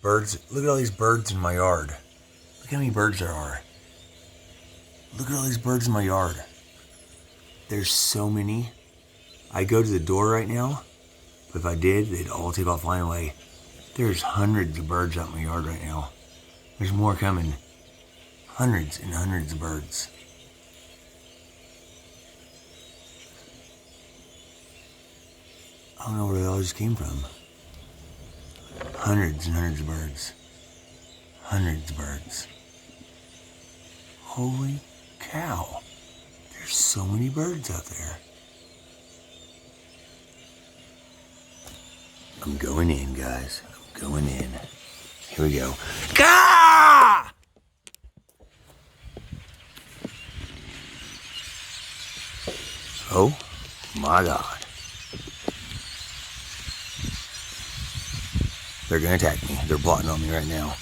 Birds, look at all these birds in my yard. Look how many birds there are. Look at all these birds in my yard. There's so many. I go to the door right now, but if I did, they'd all take off flying away. There's hundreds of birds out in my yard right now. There's more coming. Hundreds and hundreds of birds. I don't know where they all just came from. Hundreds and hundreds of birds. Hundreds of birds. Holy cow. There's so many birds out there. I'm going in, guys. I'm going in. Here we go. Gah! Oh my God. They're gonna attack me. They're plotting on me right now.